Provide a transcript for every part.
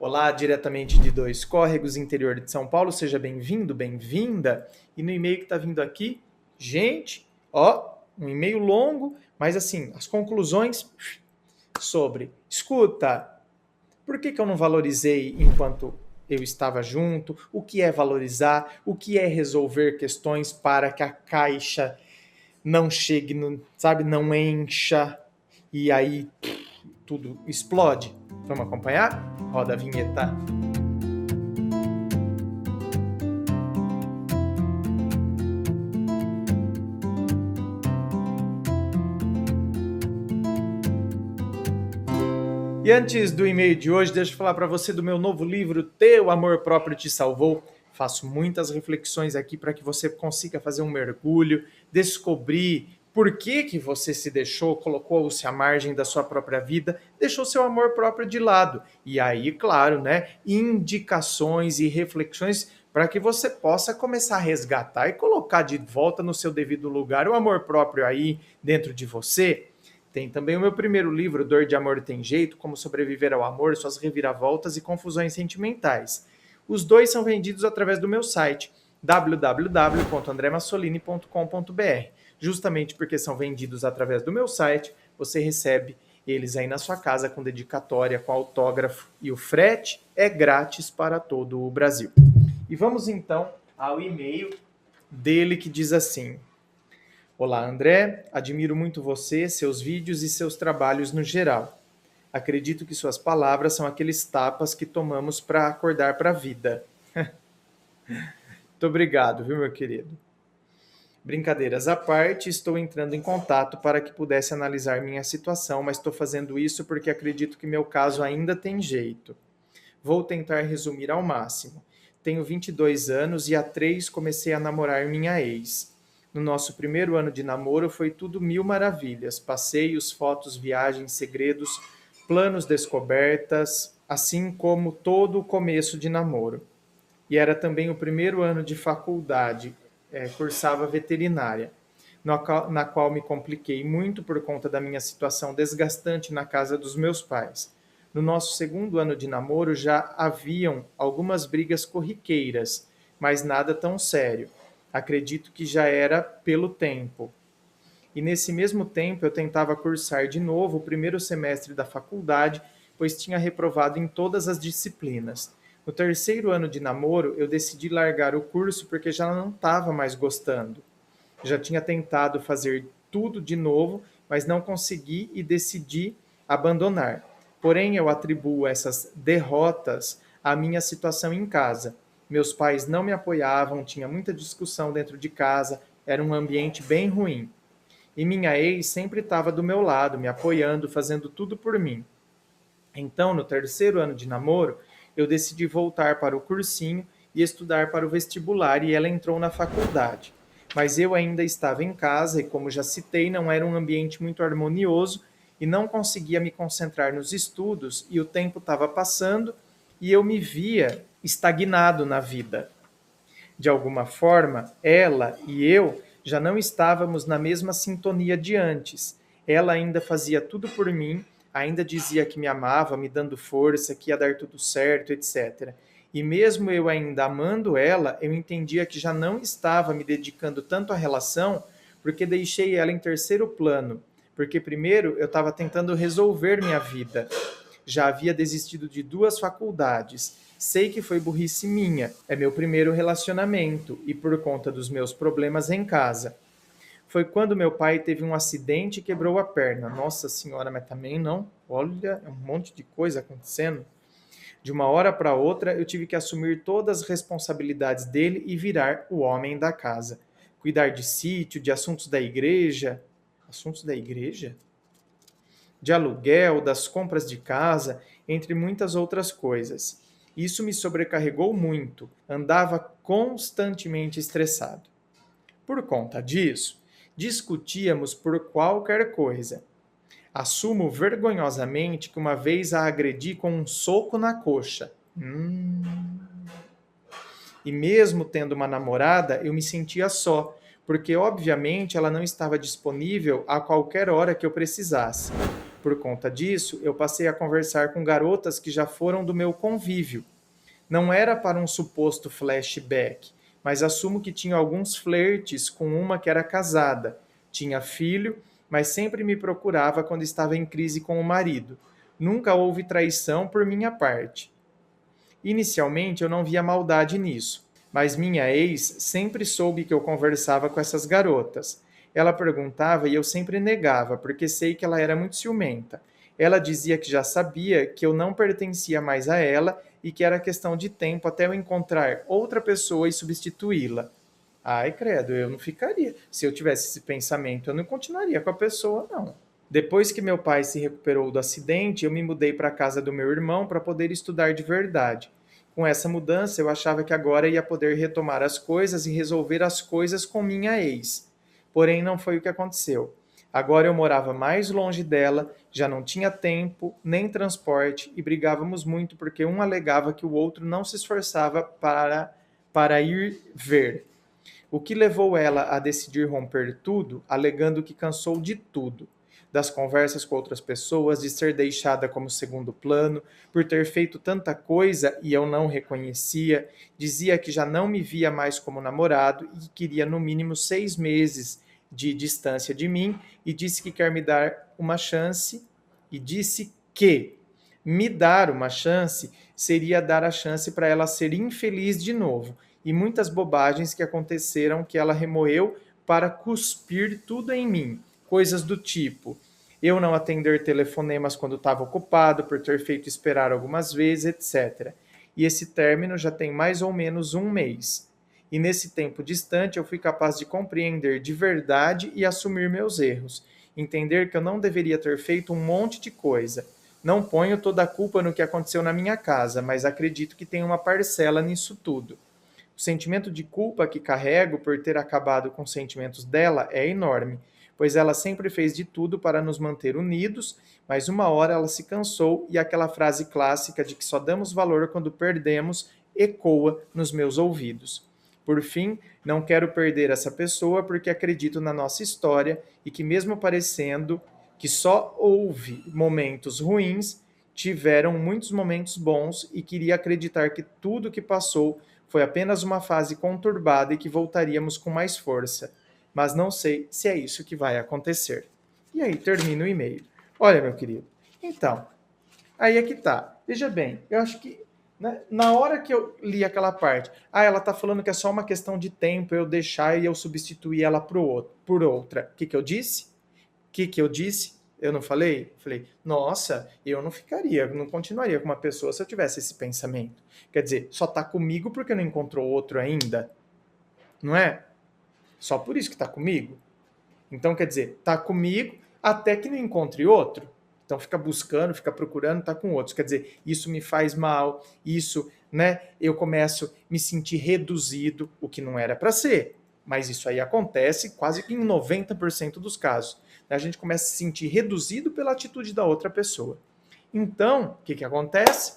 Olá, diretamente de Dois Córregos, interior de São Paulo, seja bem-vindo, bem-vinda. E no e-mail que está vindo aqui, gente, um e-mail longo, mas assim, as conclusões sobre, escuta, por que eu não valorizei enquanto eu estava junto? O que é valorizar? O que é resolver questões para que a caixa não chegue, não encha e aí tudo explode? Vamos acompanhar? Roda a vinheta. E antes do e-mail de hoje, deixa eu falar para você do meu novo livro, Teu Amor Próprio Te Salvou. Faço muitas reflexões aqui para que você consiga fazer um mergulho, descobrir por que você se deixou, colocou-se à margem da sua própria vida, deixou seu amor próprio de lado. E aí, claro, indicações e reflexões para que você possa começar a resgatar e colocar de volta no seu devido lugar o amor próprio aí dentro de você. Tem também o meu primeiro livro, Dor de Amor Tem Jeito, Como Sobreviver ao Amor, Suas Reviravoltas e Confusões Sentimentais. Os dois são vendidos através do meu site, www.andremassolini.com.br. Justamente porque são vendidos através do meu site, você recebe eles aí na sua casa com dedicatória, com autógrafo, e o frete é grátis para todo o Brasil. E vamos então ao e-mail dele que diz assim: Olá, André. Admiro muito você, seus vídeos e seus trabalhos no geral. Acredito que suas palavras são aqueles tapas que tomamos para acordar para a vida. Muito obrigado, viu, meu querido? Brincadeiras à parte, estou entrando em contato para que pudesse analisar minha situação, mas estou fazendo isso porque acredito que meu caso ainda tem jeito. Vou tentar resumir ao máximo. Tenho 22 anos e há 3 comecei a namorar minha ex. No nosso primeiro ano de namoro foi tudo mil maravilhas. Passeios, fotos, viagens, segredos, planos, descobertas, assim como todo o começo de namoro. E era também o primeiro ano de faculdade, cursava veterinária, na qual me compliquei muito por conta da minha situação desgastante na casa dos meus pais. No nosso segundo ano de namoro já haviam algumas brigas corriqueiras, mas nada tão sério. Acredito que já era pelo tempo. E nesse mesmo tempo eu tentava cursar de novo o primeiro semestre da faculdade, pois tinha reprovado em todas as disciplinas. No terceiro ano de namoro, eu decidi largar o curso porque já não estava mais gostando. Já tinha tentado fazer tudo de novo, mas não consegui e decidi abandonar. Porém, eu atribuo essas derrotas à minha situação em casa. Meus pais não me apoiavam, tinha muita discussão dentro de casa, era um ambiente bem ruim. E minha ex sempre estava do meu lado, me apoiando, fazendo tudo por mim. Então, no terceiro ano de namoro, eu decidi voltar para o cursinho e estudar para o vestibular, e ela entrou na faculdade. Mas eu ainda estava em casa e, como já citei, não era um ambiente muito harmonioso e não conseguia me concentrar nos estudos, e o tempo estava passando e eu me via estagnado na vida. De alguma forma, ela e eu já não estávamos na mesma sintonia de antes. Ela ainda fazia tudo por mim, ainda dizia que me amava, me dando força, que ia dar tudo certo, etc. E mesmo eu ainda amando ela, eu entendia que já não estava me dedicando tanto à relação, porque deixei ela em terceiro plano. Porque primeiro eu estava tentando resolver minha vida. Já havia desistido de 2 faculdades. Sei que foi burrice minha. É meu primeiro relacionamento e por conta dos meus problemas em casa. Foi quando meu pai teve um acidente e quebrou a perna. Nossa senhora, mas também não. Olha, é um monte de coisa acontecendo. De uma hora para outra, eu tive que assumir todas as responsabilidades dele e virar o homem da casa. Cuidar de sítio, de assuntos da igreja. Assuntos da igreja? De aluguel, das compras de casa, entre muitas outras coisas. Isso me sobrecarregou muito, andava constantemente estressado. Por conta disso, discutíamos por qualquer coisa. Assumo vergonhosamente que uma vez a agredi com um soco na coxa. E mesmo tendo uma namorada, eu me sentia só, porque obviamente ela não estava disponível a qualquer hora que eu precisasse. Por conta disso, eu passei a conversar com garotas que já foram do meu convívio. Não era para um suposto flashback, mas assumo que tinha alguns flertes com uma que era casada, tinha filho, mas sempre me procurava quando estava em crise com o marido. Nunca houve traição por minha parte. Inicialmente eu não via maldade nisso, mas minha ex sempre soube que eu conversava com essas garotas. Ela perguntava e eu sempre negava, porque sei que ela era muito ciumenta. Ela dizia que já sabia que eu não pertencia mais a ela e que era questão de tempo até eu encontrar outra pessoa e substituí-la. Ai, credo, eu não ficaria. Se eu tivesse esse pensamento, eu não continuaria com a pessoa, não. Depois que meu pai se recuperou do acidente, eu me mudei para a casa do meu irmão para poder estudar de verdade. Com essa mudança, eu achava que agora ia poder retomar as coisas e resolver as coisas com minha ex. Porém, não foi o que aconteceu. Agora eu morava mais longe dela, já não tinha tempo nem transporte e brigávamos muito porque um alegava que o outro não se esforçava para ir ver. O que levou ela a decidir romper tudo, alegando que cansou de tudo, das conversas com outras pessoas, de ser deixada como segundo plano, por ter feito tanta coisa e eu não reconhecia, dizia que já não me via mais como namorado e que queria no mínimo 6 meses de distância de mim e disse que quer me dar uma chance e disse que me dar uma chance seria dar a chance para ela ser infeliz de novo e muitas bobagens que aconteceram que ela remoeu para cuspir tudo em mim. Coisas do tipo: eu não atender telefonemas quando estava ocupado, por ter feito esperar algumas vezes, etc. E esse término já tem mais ou menos 1 mês. E nesse tempo distante eu fui capaz de compreender de verdade e assumir meus erros. Entender que eu não deveria ter feito um monte de coisa. Não ponho toda a culpa no que aconteceu na minha casa, mas acredito que tem uma parcela nisso tudo. O sentimento de culpa que carrego por ter acabado com os sentimentos dela é enorme, pois ela sempre fez de tudo para nos manter unidos, mas uma hora ela se cansou e aquela frase clássica de que só damos valor quando perdemos ecoa nos meus ouvidos. Por fim, não quero perder essa pessoa porque acredito na nossa história e que, mesmo parecendo que só houve momentos ruins, tiveram muitos momentos bons e queria acreditar que tudo que passou foi apenas uma fase conturbada e que voltaríamos com mais força. Mas não sei se é isso que vai acontecer. E aí termina o e-mail. Olha, meu querido, então, aí é que tá. Veja bem, eu acho que né, na hora que eu li aquela parte, ela tá falando que é só uma questão de tempo eu deixar e eu substituir ela por outra. O que que eu disse? Que eu disse? Eu não falei? Falei, nossa, eu não ficaria, não continuaria com uma pessoa se eu tivesse esse pensamento. Quer dizer, só tá comigo porque não encontrou outro ainda, não é? Só por isso que tá comigo. Então, quer dizer, tá comigo até que não encontre outro. Então fica buscando, fica procurando, tá com outros. Quer dizer, isso me faz mal, isso, né? Eu começo a me sentir reduzido, o que não era para ser. Mas isso aí acontece quase que em 90% dos casos. A gente começa a se sentir reduzido pela atitude da outra pessoa. Então, o que, que acontece?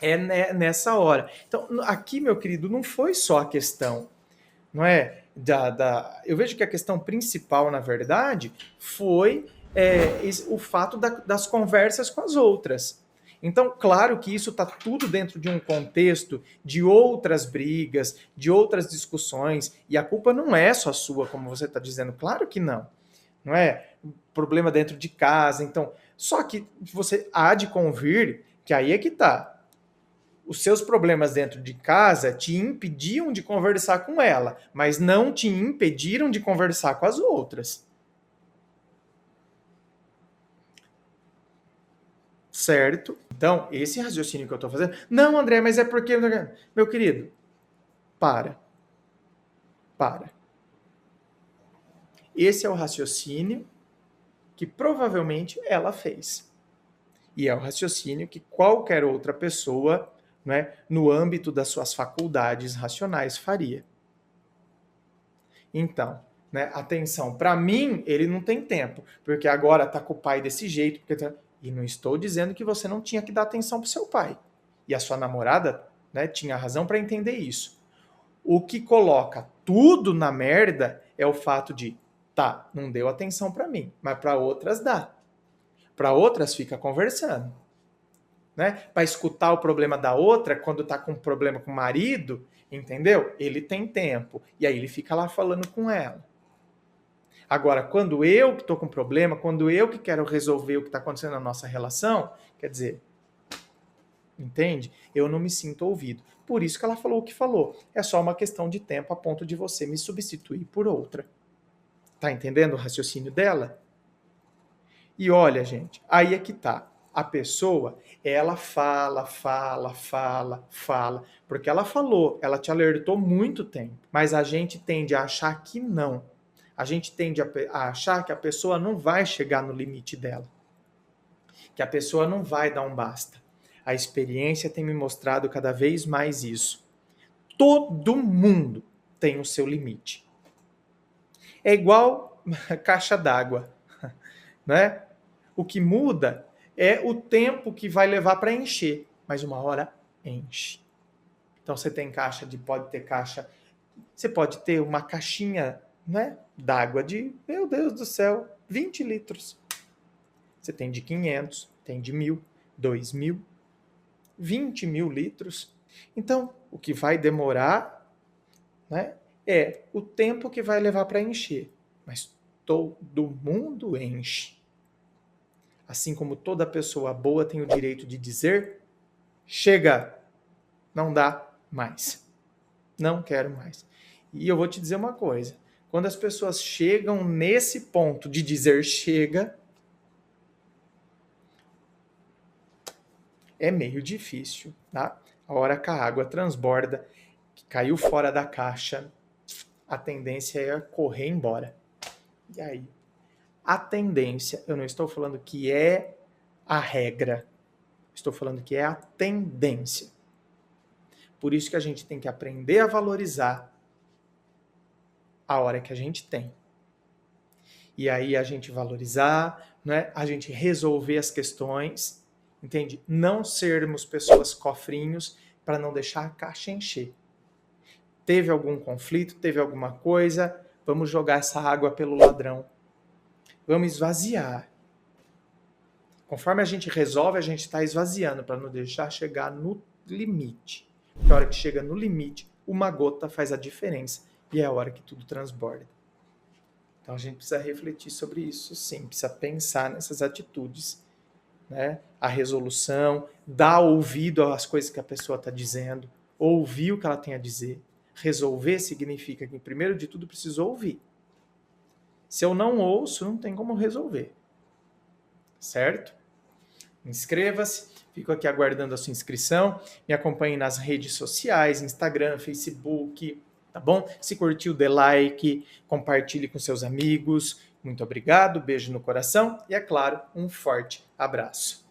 É nessa hora. Então, aqui, meu querido, não foi só a questão, não é? Eu vejo que a questão principal, na verdade, foi o fato das conversas com as outras. Então, claro que isso está tudo dentro de um contexto de outras brigas, de outras discussões, e a culpa não é só sua, como você está dizendo, claro que não. Não é? Problema dentro de casa, então. Só que você há de convir que aí é que tá. Os seus problemas dentro de casa te impediam de conversar com ela, mas não te impediram de conversar com as outras. Certo? Então, esse raciocínio que eu estou fazendo. Não, André, mas é porque. Meu querido, para. Para. Esse é o raciocínio que provavelmente ela fez. E é o raciocínio que qualquer outra pessoa, né, no âmbito das suas faculdades racionais, faria. Então, né, atenção, para mim, ele não tem tempo, porque agora tá com o pai desse jeito. E não estou dizendo que você não tinha que dar atenção pro seu pai. E a sua namorada, né, tinha razão para entender isso. O que coloca tudo na merda é o fato de, tá, não deu atenção para mim, mas para outras dá. Para outras, fica conversando. Né? Para escutar o problema da outra, quando tá com problema com o marido, entendeu? Ele tem tempo. E aí ele fica lá falando com ela. Agora, quando eu que tô com problema, quando eu que quero resolver o que está acontecendo na nossa relação, quer dizer, entende? Eu não me sinto ouvido. Por isso que ela falou o que falou. É só uma questão de tempo a ponto de você me substituir por outra. Tá entendendo o raciocínio dela? E olha, gente, aí é que tá. A pessoa, ela fala, porque ela falou, ela te alertou muito tempo, mas a gente tende a achar que não. A gente tende a achar que a pessoa não vai chegar no limite dela, que a pessoa não vai dar um basta. A experiência tem me mostrado cada vez mais isso. Todo mundo tem o seu limite. É igual caixa d'água, né? O que muda é o tempo que vai levar para encher, mas uma hora enche. Então você tem você pode ter uma caixinha, né, d'água de, meu Deus do céu, 20 litros. Você tem de 500, tem de 1.000, 2.000, 20.000 litros. Então, o que vai demorar, né, é o tempo que vai levar para encher. Mas todo mundo enche. Assim como toda pessoa boa tem o direito de dizer, chega, não dá mais. Não quero mais. E eu vou te dizer uma coisa, quando as pessoas chegam nesse ponto de dizer chega, é meio difícil, tá? A hora que a água transborda, que caiu fora da caixa, a tendência é correr embora. E aí? A tendência, eu não estou falando que é a regra, estou falando que é a tendência. Por isso que a gente tem que aprender a valorizar a hora que a gente tem. E aí a gente valorizar, né? A gente resolver as questões, entende? Não sermos pessoas cofrinhos para não deixar a caixa encher. Teve algum conflito, teve alguma coisa, vamos jogar essa água pelo ladrão. Vamos esvaziar. Conforme a gente resolve, a gente está esvaziando para não deixar chegar no limite. Porque a hora que chega no limite, uma gota faz a diferença e é a hora que tudo transborda. Então a gente precisa refletir sobre isso, sim, precisa pensar nessas atitudes, né? A resolução, dar ouvido às coisas que a pessoa está dizendo, ouvir o que ela tem a dizer. Resolver significa que, primeiro de tudo, preciso ouvir. Se eu não ouço, não tem como resolver. Certo? Inscreva-se, fico aqui aguardando a sua inscrição, me acompanhe nas redes sociais, Instagram, Facebook, tá bom? Se curtiu, dê like, compartilhe com seus amigos. Muito obrigado, beijo no coração e, é claro, um forte abraço.